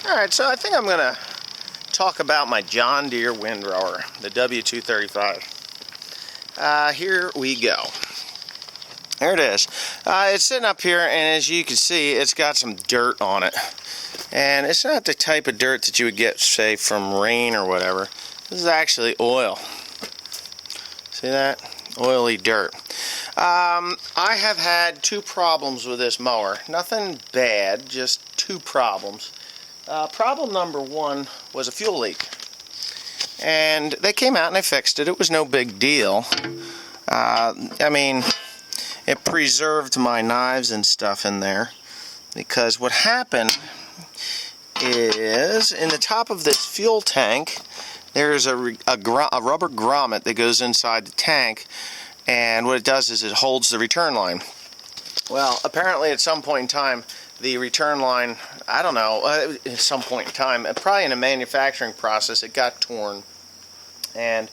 Alright, so I think I'm going to talk about my John Deere windrower, the W235. Here we go. There it is. It's sitting up here, and as you can see, it's got some dirt on it. And it's not the type of dirt that you would get, say, from rain or whatever. This is actually oil. See that? Oily dirt. I have had two problems with this mower. Nothing bad, just two problems. Problem number one was a fuel leak. And they came out and they fixed it. It was no big deal. I mean, it preserved my knives and stuff in there. Because what happened is, in the top of this fuel tank, there's a rubber grommet that goes inside the tank, and what it does is it holds the return line. Well, apparently at some point in time, the return line, I don't know, at some point in time, probably in a manufacturing process, it got torn, and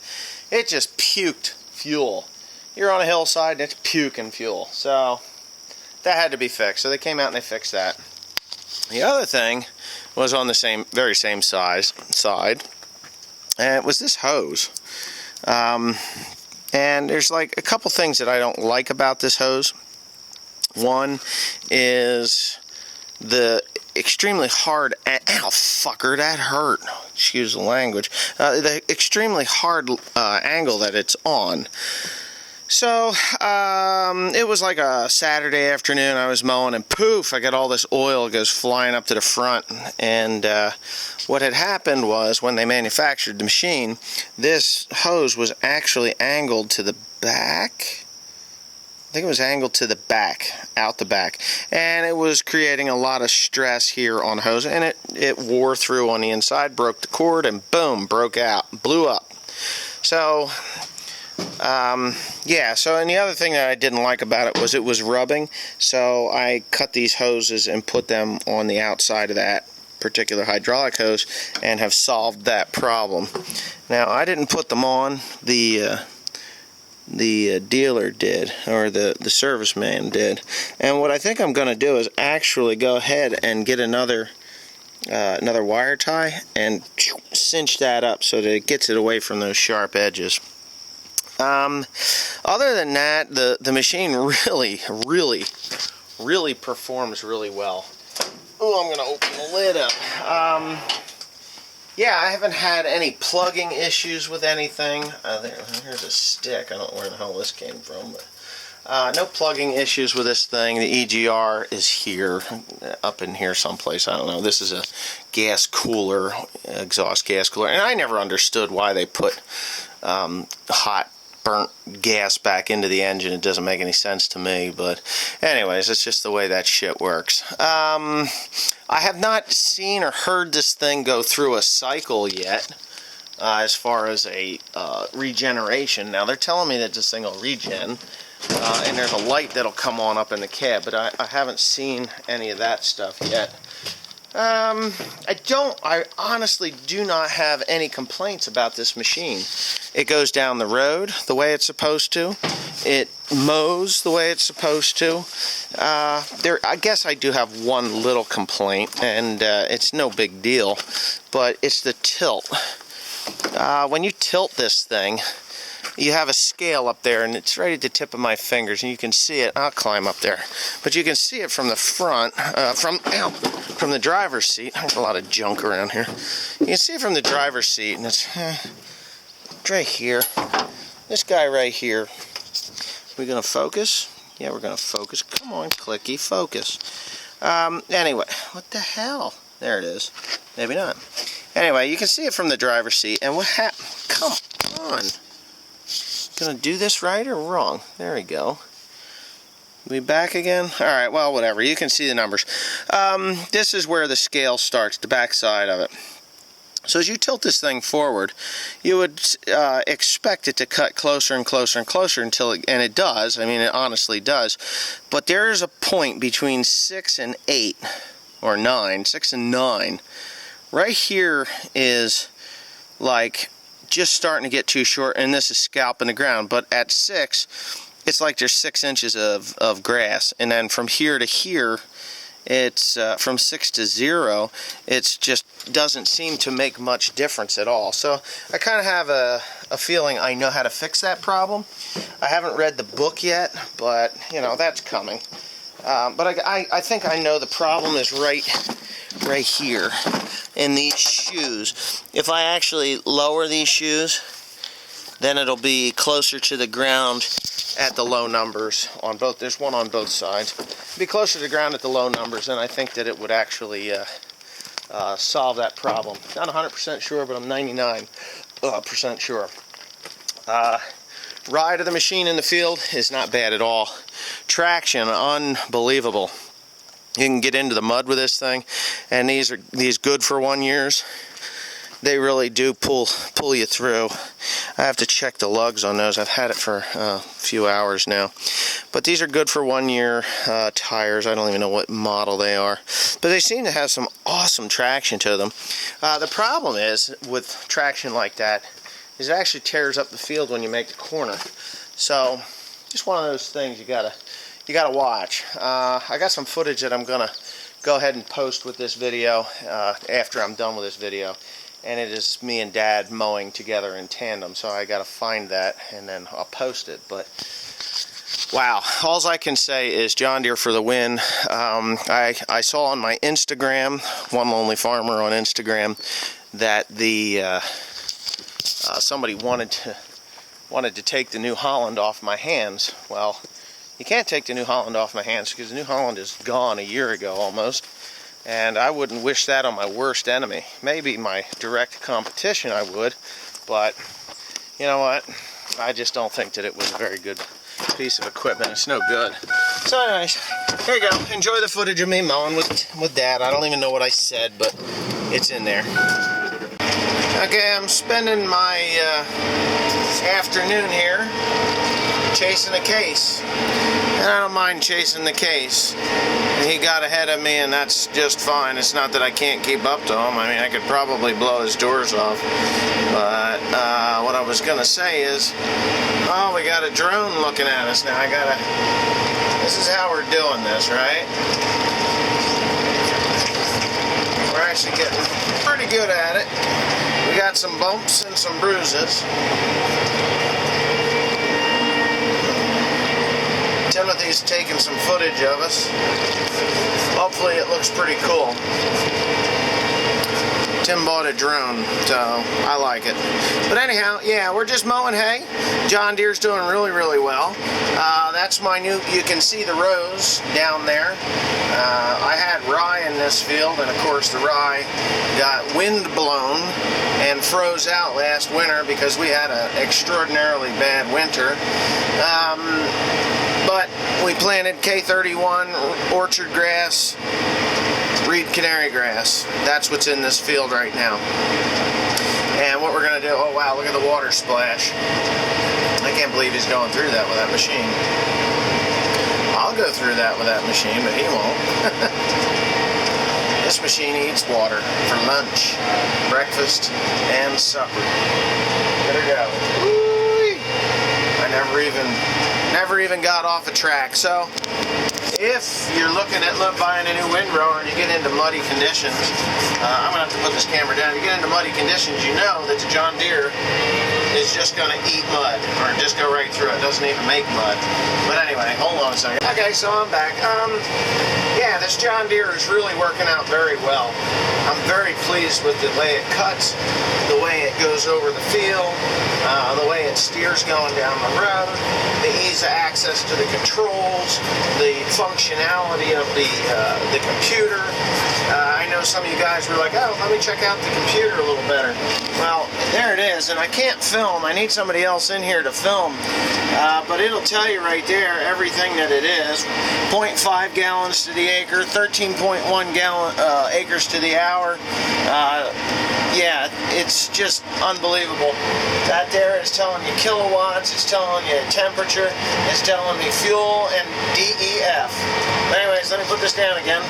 it just puked fuel. You're on a hillside, and it's puking fuel. So that had to be fixed. So they came out and they fixed that. The other thing was on the very same side, and it was this hose. And there's like a couple things that I don't like about this hose. One is the extremely hard, ow fucker, that hurt, excuse the language, the extremely hard angle that it's on. So it was like a Saturday afternoon, I was mowing, and poof, I got all this oil goes flying up to the front. And what had happened was, when they manufactured the machine, this hose was actually angled to the back. I think it was angled to the back, out the back, and it was creating a lot of stress here on the hose, and it wore through on the inside, broke the cord, and boom, broke out, blew up. So yeah, so, and the other thing that I didn't like about it was rubbing, so I cut these hoses and put them on the outside of that particular hydraulic hose and have solved that problem. Now, I didn't put them on, the dealer did, or the serviceman did, and what I think I'm going to do is actually go ahead and get another wire tie and cinch that up so that it gets it away from those sharp edges. Other than that, the machine really performs really well. Oh, I'm going to open the lid up. Yeah, I haven't had any plugging issues with anything. Here's a stick. I don't know where the hell this came from, but no plugging issues with this thing. The EGR is here, up in here someplace. I don't know. This is a gas cooler, exhaust gas cooler, and I never understood why they put hot burnt gas back into the engine. It doesn't make any sense to me, but anyways, it's just the way that shit works. I have not seen or heard this thing go through a cycle yet, as far as a regeneration. Now, they're telling me that this thing will regen, and there's a light that'll come on up in the cab, but I haven't seen any of that stuff yet. I honestly do not have any complaints about this machine. It goes down the road the way it's supposed to. It mows the way it's supposed to. I guess I do have one little complaint, and it's no big deal, but it's the tilt. When you tilt this thing, you have a scale up there, and it's right at the tip of my fingers, and you can see it. I'll climb up there, but you can see it from the front, from the driver's seat. There's a lot of junk around here. You can see it from the driver's seat, and it's right here. This guy right here. We're gonna focus. Yeah, we're gonna focus. Come on, clicky, focus. Anyway, what the hell? There it is. Maybe not. Anyway, you can see it from the driver's seat, and what happened? Come on. Gonna do this right or wrong? There we go. We back again? Alright, well, whatever. You can see the numbers. This is where the scale starts, the back side of it. So as you tilt this thing forward, you would expect it to cut closer and closer and closer until and it does. I mean, it honestly does. But there is a point between 6 and 8, or 9, 6 and 9. Right here is like just starting to get too short, and this is scalping the ground. But at 6, it's like there's 6 inches of grass, and then from here to here it's from 6 to 0, it's just doesn't seem to make much difference at all. So I kind of have a feeling I know how to fix that problem. I haven't read the book yet, but you know, that's coming. But I think I know the problem is right here in these shoes. If I actually lower these shoes, then it'll be closer to the ground at the low numbers on both. There's one on both sides. It'll be closer to the ground at the low numbers, and I think that it would actually solve that problem. Not 100% sure, but I'm 99% sure. Ride of the machine in the field is not bad at all. Traction, unbelievable. You can get into the mud with this thing, and these good for 1 years. They really do pull you through. I have to check the lugs on those. I've had it for a few hours now. But these are good for 1 year tires. I don't even know what model they are. But they seem to have some awesome traction to them. The problem is, with traction like that, is it actually tears up the field when you make the corner. So, just one of those things you gotta watch. I got some footage that I'm gonna go ahead and post with this video after I'm done with this video. And it is me and Dad mowing together in tandem, so I gotta find that and then I'll post it. But wow, all I can say is John Deere for the win. I saw on my Instagram, One Lonely Farmer on Instagram, that somebody wanted to take the New Holland off my hands. Well, you can't take the New Holland off my hands because the New Holland is gone a year ago almost. And I wouldn't wish that on my worst enemy. Maybe my direct competition I would, but you know what? I just don't think that it was a very good piece of equipment. It's no good. So anyways, here you go. Enjoy the footage of me mowing with Dad. I don't even know what I said, but it's in there. Okay, I'm spending my afternoon here chasing a case. And I don't mind chasing the case. He got ahead of me, and that's just fine. It's not that I can't keep up to him. I mean, I could probably blow his doors off. But what I was going to say is, oh, we got a drone looking at us now. This is how we're doing this, right? We're actually getting pretty good at it. We got some bumps and some bruises. Timothy's taking some footage of us. Hopefully it looks pretty cool. Tim bought a drone, so I like it. But anyhow, yeah, we're just mowing hay. John Deere's doing really, really well. That's my new, you can see the rows down there. I had rye in this field, and of course the rye got wind blown and froze out last winter because we had an extraordinarily bad winter. But we planted K31, orchard grass, reed canary grass. That's what's in this field right now. And what we're going to do, oh wow, look at the water splash. I can't believe he's going through that with that machine. I'll go through that with that machine, but he won't. This machine eats water for lunch, breakfast, and supper. Let her go. Woo-wee. I never even got off a track. So if you're looking at buying a new windrower and you get into muddy conditions, I'm gonna have to put this camera down. You get into muddy conditions, you know that the John Deere is just gonna eat mud, or just go right through it. Doesn't even make mud. But anyway, hold on a second. Okay, so I'm back. Yeah, this John Deere is really working out very well. I'm very pleased with the way it cuts, the way it goes over the field, the way it steers going down the road, the ease of access to the controls, the functionality of the computer. I know some of you guys were like, oh, let me check out the computer a little better. Well, there it is, and I can't film. I need somebody else in here to film. But it'll tell you right there everything that it is. 0.5 gallons to the acre, 13.1 acres to the hour. Yeah, it's just unbelievable. That there is telling you kilowatts, it's telling you temperature, it's telling me fuel and DEF. Anyways, let me put this down again.